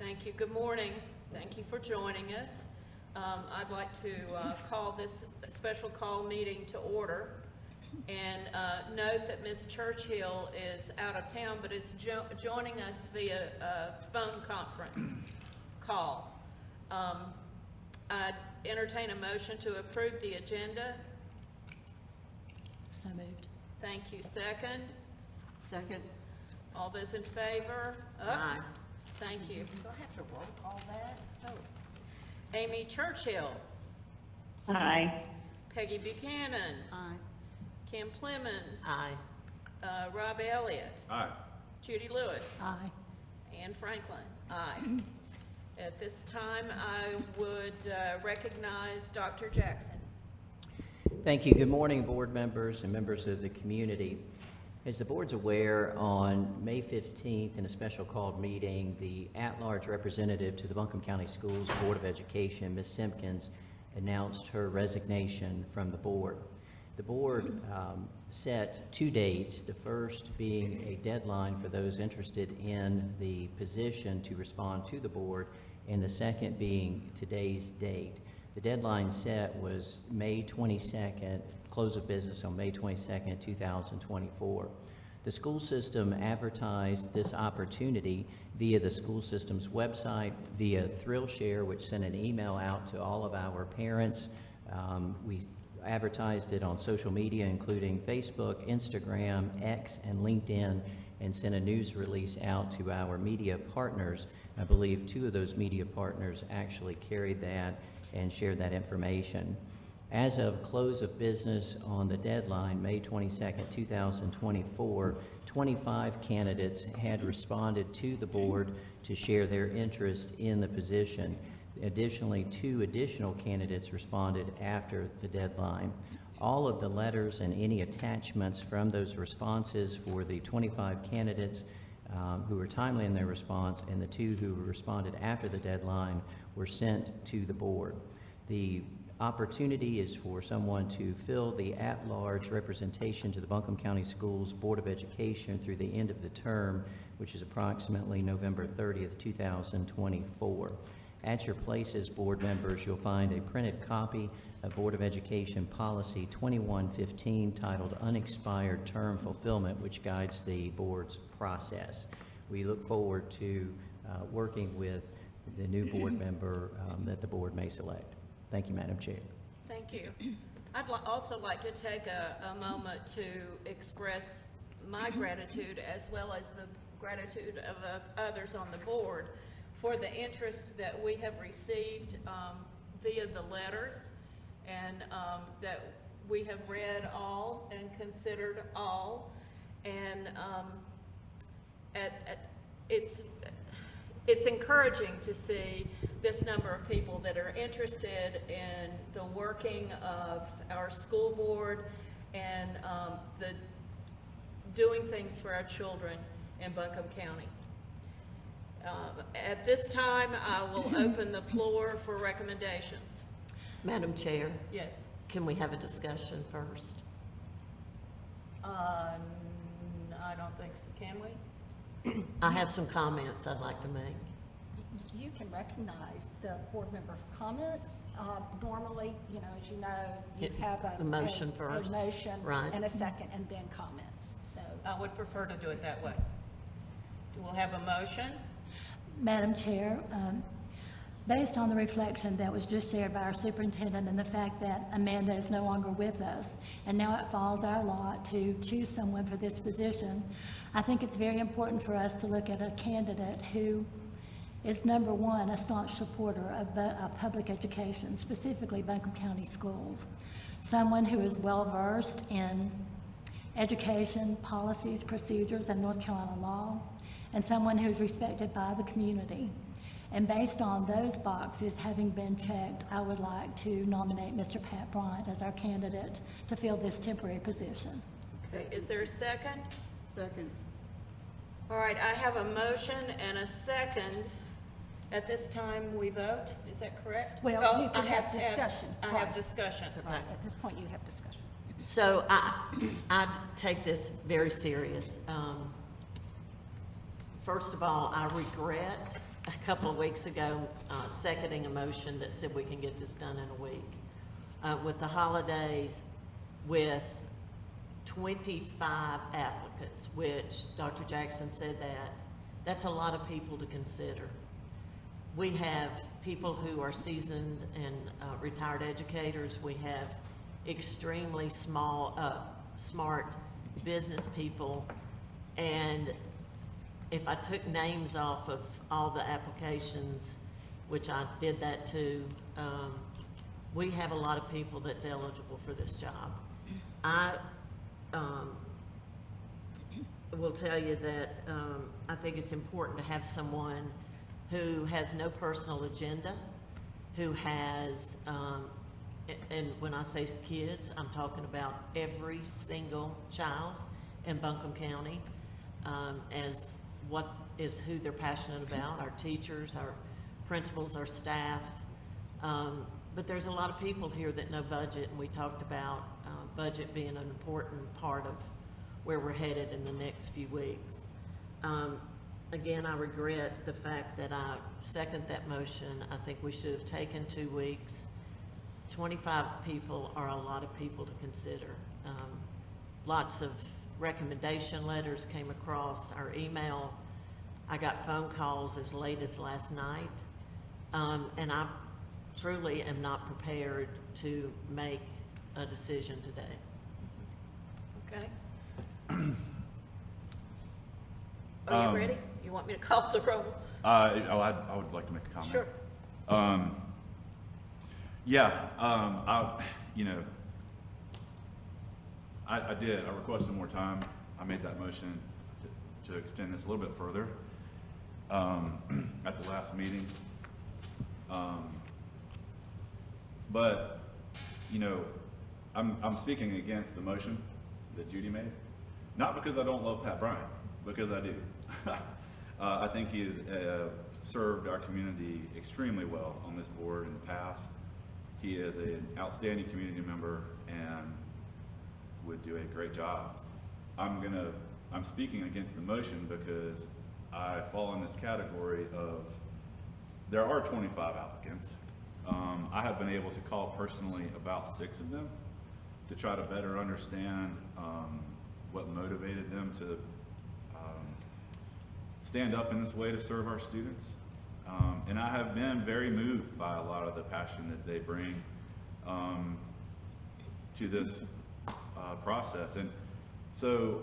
Thank you. Good morning. Thank you for joining us. I'd like to call this special call meeting to order and note that Ms. Churchill is out of town, but is joining us via a phone conference call. I'd entertain a motion to approve the agenda. So moved. Thank you. Second? Second. All those in favor? Aye. Thank you. Do I have to roll call that? Oh. Amy Churchill. Aye. Peggy Buchanan. Aye. Kim Clemens. Aye. Rob Elliott. Aye. Judy Lewis. Aye. Ann Franklin. Aye. At this time, I would recognize Dr. Jackson. Thank you. Good morning, board members and members of the community. As the board's aware, on May 15th, in a special called meeting, the at-large representative to the Buncombe County Schools Board of Education, Ms. Simpkins, announced her resignation from the board. The board set two dates, the first being a deadline for those interested in the position to respond to the board, and the second being today's date. The deadline set was May 22nd, close of business on May 22nd, 2024. The school system advertised this opportunity via the school system's website, via ThrillShare, which sent an email out to all of our parents. We advertised it on social media, including Facebook, Instagram, X, and LinkedIn, and sent a news release out to our media partners. I believe two of those media partners actually carried that and shared that information. As of close of business on the deadline, May 22nd, 2024, 25 candidates had responded to the board to share their interest in the position. Additionally, 2 additional candidates responded after the deadline. All of the letters and any attachments from those responses for the 25 candidates who were timely in their response and the 2 who responded after the deadline were sent to the board. The opportunity is for someone to fill the at-large representation to the Buncombe County Schools Board of Education through the end of the term, which is approximately November 30th, 2024. At your places, board members, you'll find a printed copy of Board of Education Policy 2115 titled Unexpired Term Fulfillment, which guides the board's process. We look forward to working with the new board member that the board may select. Thank you, Madam Chair. Thank you. I'd also like to take a moment to express my gratitude, as well as the gratitude of others on the board, for the interest that we have received via the letters, and that we have read all and considered all, and it's encouraging to see this number of people that are interested in the working of our school board and the doing things for our children in Buncombe County. At this time, I will open the floor for recommendations. Madam Chair, Yes. can we have a discussion first? I don't think so. Can we? I have some comments I'd like to make. You can recognize the board member comments. Normally, you know, as you know, you have The motion a first. motion Right. and a second, and then comments. So I would prefer to do it that way. We'll have a motion. Madam Chair, based on the reflection that was just shared by our superintendent and the fact that Amanda is no longer with us, and now it falls our lot to choose someone for this position, I think it's very important for us to look at a candidate who is, number one, a staunch supporter of public education, specifically Buncombe County schools. Someone who is well-versed in education, policies, procedures, and North Carolina law, and someone who's respected by the community. And based on those boxes having been checked, I would like to nominate Mr. Pat Bryant as our candidate to fill this temporary position. Okay, is there a second? Second. All right, I have a motion and a second. At this time, we vote, is that correct? Well, Oh, you can I have discussion. I Right. have discussion. right, at this point, you have discussion. So I take this very serious. First of all, I regret a couple of weeks ago, seconding a motion that said we can get this done in a week. With the holidays, with 25 applicants, which Dr. Jackson said that's a lot of people to consider. We have people who are seasoned and retired educators. We have extremely smart business people. And if I took names off of all the applications, which I did that too, we have a lot of people that's eligible for this job. I will tell you that I think it's important to have someone who has no personal agenda, who has, and when I say kids, I'm talking about every single child in Buncombe County, as who they're passionate about, our teachers, our principals, our staff. But there's a lot of people here that know budget, and we talked about budget being an important part of where we're headed in the next few weeks. Again, I regret the fact that I second that motion. I think we should have taken 2 weeks. 25 people are a lot of people to consider. Lots of recommendation letters came across our email. I got phone calls as late as last night. And I truly am not prepared to make a decision today. Okay. Are you ready? You want me to call the roll? I would like to make a comment. Sure. I did. I requested more time. I made that motion to extend this a little bit further at the last meeting. But, I'm speaking against the motion that Judy made, not because I don't love Pat Bryant, because I do. I think he has served our community extremely well on this board in the past. He is an outstanding community member and would do a great job. I'm speaking against the motion because I fall in this category of, there are 25 applicants. I have been able to call personally about 6 of them to try to better understand what motivated them to stand up in this way to serve our students. And I have been very moved by a lot of the passion that they bring to this process. And so,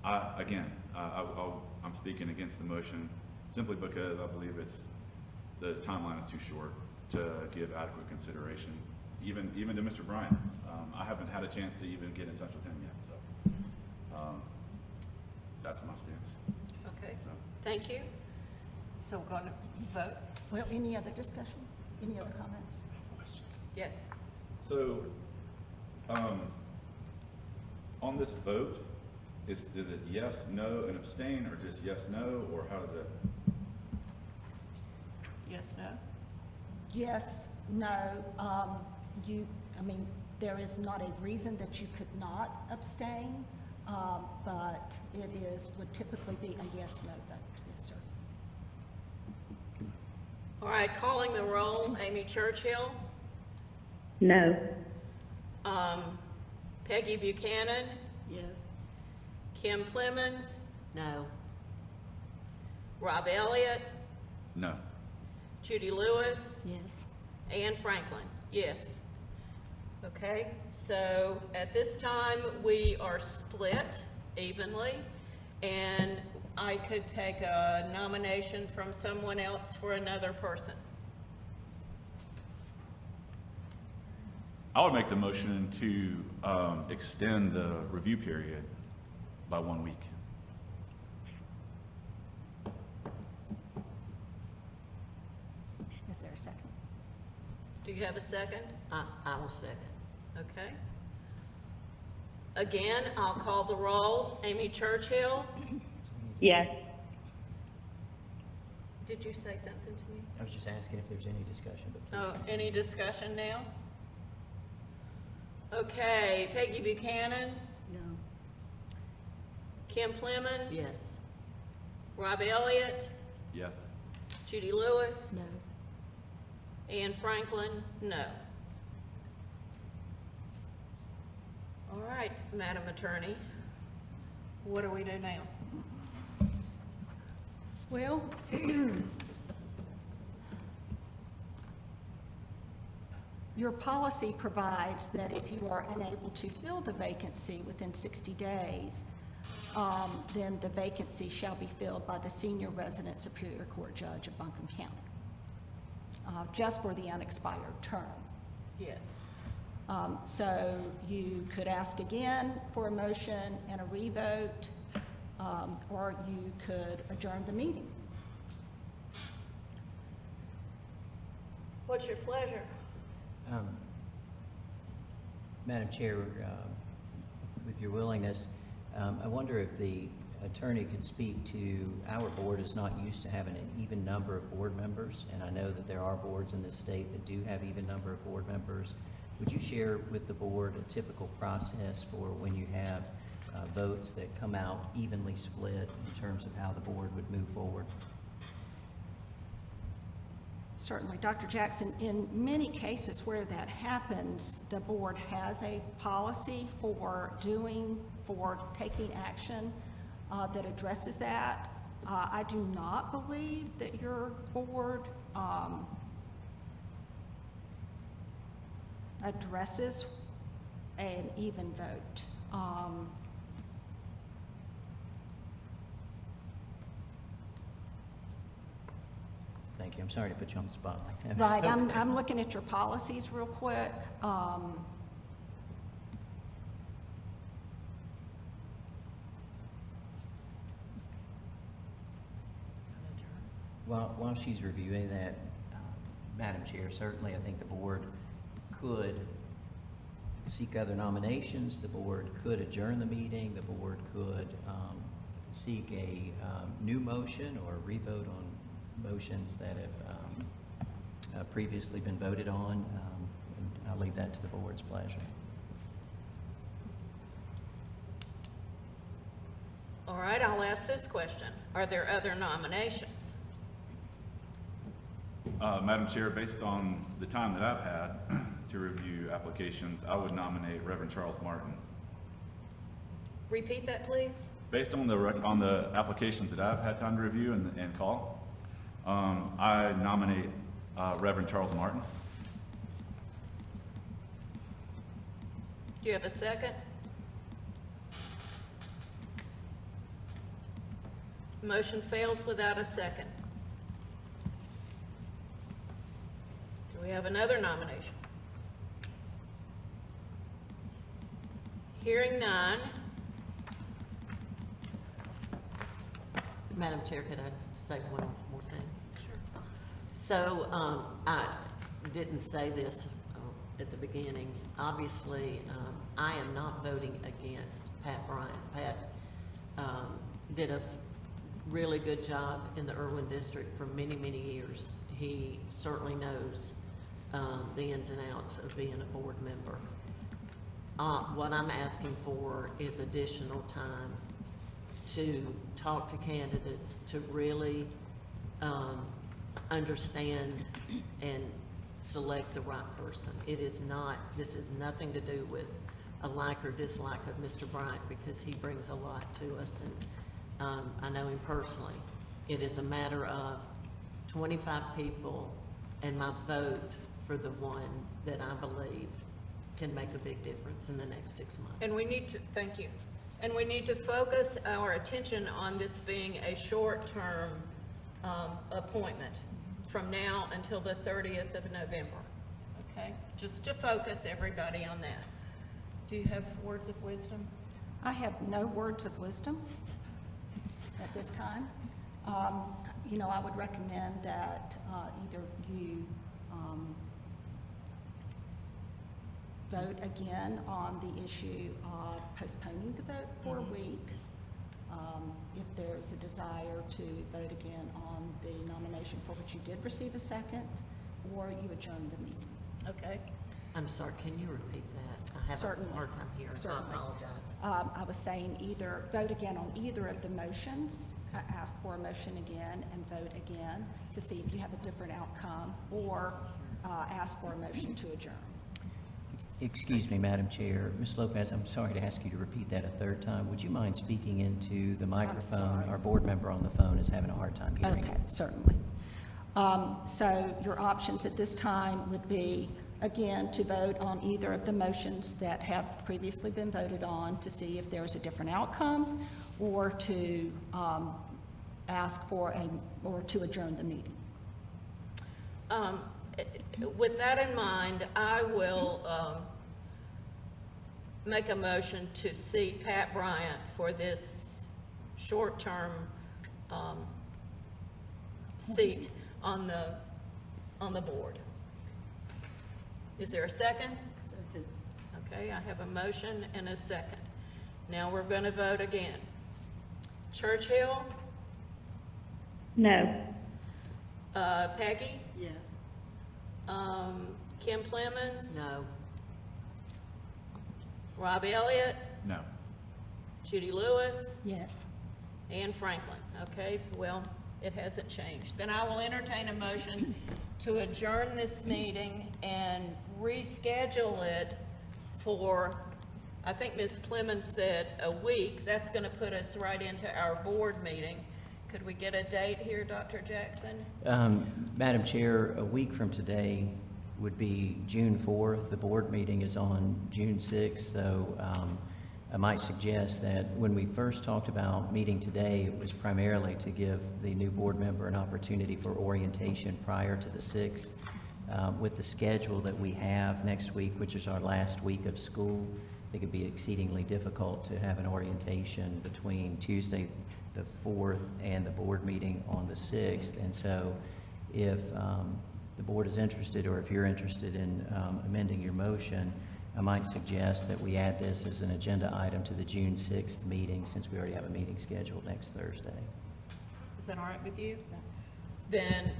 I'm speaking against the motion simply because I believe the timeline is too short to give adequate consideration, even to Mr. Bryant. I haven't had a chance to even get in touch with him yet, so that's my stance. Okay, So. thank you. So we're going to vote? Well, any other discussion? Any other comments? Yes. So, on this vote, is it yes, no, and abstain, or just yes, no, or how does it? Yes, no? Yes, no, there is not a reason that you could not abstain, but would typically be a yes, no vote. Yes, sir. All right, calling the roll, Amy Churchill, No. Peggy Buchanan, Yes. Kim Clemens, No. Rob Elliott, No. Judy Lewis, Yes. Ann Franklin, yes. Okay, so at this time, we are split evenly, and I could take a nomination from someone else for another person. I would make the motion to extend the review period by 1 week. Is there a second? Do you have a second? I will second. Okay. Again, I'll call the roll. Amy Churchill, Yes. did you say something to me? I was just asking if there's any discussion, but please Oh, continue. any discussion now? Okay, Peggy Buchanan, No. Kim Clemens. Yes. Rob Elliott, Yes. Judy Lewis, No. Ann Franklin, no. All right, Madam Attorney, what do we do now? Well, your policy provides that if you are unable to fill the vacancy within 60 days, then the vacancy shall be filled by the senior resident Superior Court Judge of Buncombe County, just for the unexpired term. Yes. So you could ask again for a motion and a revote, or you could adjourn the meeting. What's your pleasure? Madam Chair, with your willingness, I wonder if the attorney could speak to, our board is not used to having an even number of board members, and I know that there are boards in this state that do have even number of board members. Would you share with the board a typical process for when you have votes that come out evenly split in terms of how the board would move forward? Certainly, Dr. Jackson, in many cases where that happens, the board has a policy for taking action that addresses that. I do not believe that your board addresses an even vote. Thank you. I'm sorry to put you on the spot like that. Right, I'm looking at your policies real quick. While she's reviewing that, Madam Chair, certainly I think the board could seek other nominations. The board could adjourn the meeting. The board could seek a new motion or revote on motions that have previously been voted on. And I'll leave that to the board's pleasure. All right, I'll ask this question. Are there other nominations? Madam Chair, based on the time that I've had to review applications, I would nominate Reverend Charles Martin. Repeat that, please. Based on the applications that I've had time to review and call, I nominate Reverend Charles Martin. Do you have a second? Motion fails without a second. Do we have another nomination? Hearing none. Madam Chair, could I say one more thing? Sure. So, I didn't say this at the beginning. Obviously, I am not voting against Pat Bryant. Pat did a really good job in the Irwin District for many, many years. He certainly knows the ins and outs of being a board member. What I'm asking for is additional time to talk to candidates, to really understand and select the right person. It is not, this is nothing to do with a like or dislike of Mr. Bryant, because he brings a lot to us, and I know him personally. It is a matter of 25 people and my vote for the one that I believe can make a big difference in the next 6 months. And we need to, thank you. And we need to focus our attention on this being a short-term appointment from now until the 30th of November, okay? Just to focus everybody on that. Do you have words of wisdom? I have no words of wisdom at this time. You know, I would recommend that either you vote again on the issue of postponing the vote for a week. If there's a desire to vote again on the nomination for which you did receive a second, or you adjourn the meeting. Okay. I'm sorry, can you repeat that? I have Certainly. a hard time hearing. Certainly. I apologize. I was saying either vote again on either of the motions ask for a motion again and vote again to see if you have a different outcome, or ask for a motion to adjourn. Excuse me, Madam Chair. Ms. Lopez, I'm sorry to ask you to repeat that a third time. Would you mind speaking into the microphone? sorry. Our board member on the phone is having a hard time hearing you. Okay, certainly. So your options at this time would be, again, to vote on either of the motions that have previously been voted on to see if there is a different outcome, or to ask for or to adjourn the meeting. With that in mind, I will make a motion to seat Pat Bryant for this short-term seat on the board. Is there a second? Second. Okay, I have a motion and a second. Now we're going to vote again. Churchill? No. Peggy? Yes. Kim Clemens? No. Rob Elliott? No. Judy Lewis? Yes. Ann Franklin. Okay, well, it hasn't changed. Then I will entertain a motion to adjourn this meeting and reschedule it for, I think Ms. Clemens said a week. That's going to put us right into our board meeting. Could we get a date here, Dr. Jackson? Madam Chair, a week from today would be June 4th. The board meeting is on June 6th, though I might suggest that when we first talked about meeting today, it was primarily to give the new board member an opportunity for orientation prior to the 6th. With the schedule that we have next week, which is our last week of school, I think it'd be exceedingly difficult to have an orientation between Tuesday the 4th and the board meeting on the 6th. And so if the board is interested, or if you're interested in amending your motion, I might suggest that we add this as an agenda item to the June 6th meeting, since we already have a meeting scheduled next Thursday. Is that all right with you? Then,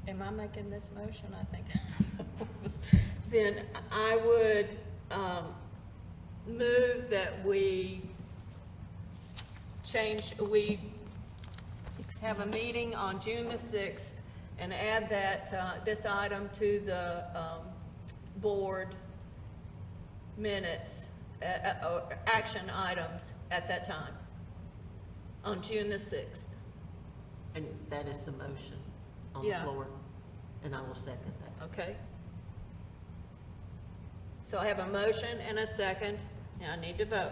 am I making this motion? I think. Then I would move that we have a meeting on June the 6th and add that, this item to the board minutes, or action items at that time, on June the 6th. And that is the motion on the Yeah. floor, and I will second that. Okay. So I have a motion and a second, and I need to vote.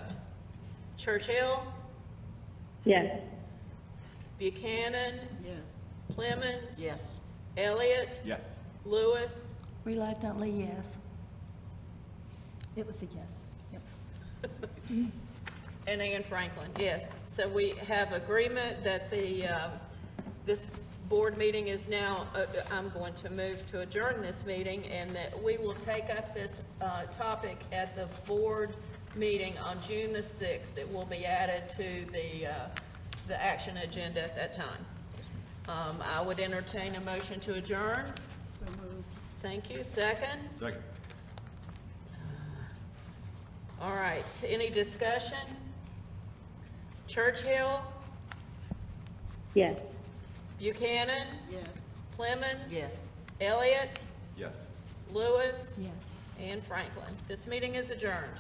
Churchill? Yes. Buchanan? Yes. Clemens? Yes. Elliott? Yes. Lewis? Reluctantly, yes. It was a yes. Yep. And Ann Franklin, yes. So we have agreement that this board meeting is now, I'm going to move to adjourn this meeting, and that we will take up this topic at the board meeting on June the 6th. It will be added to the action agenda at that time. I would entertain a motion to adjourn. So moved. Thank you. Second? Second. All right, any discussion? Churchill? Yes. Buchanan? Yes. Clemens? Yes. Elliott? Yes. Lewis? Yes. And Franklin. This meeting is adjourned.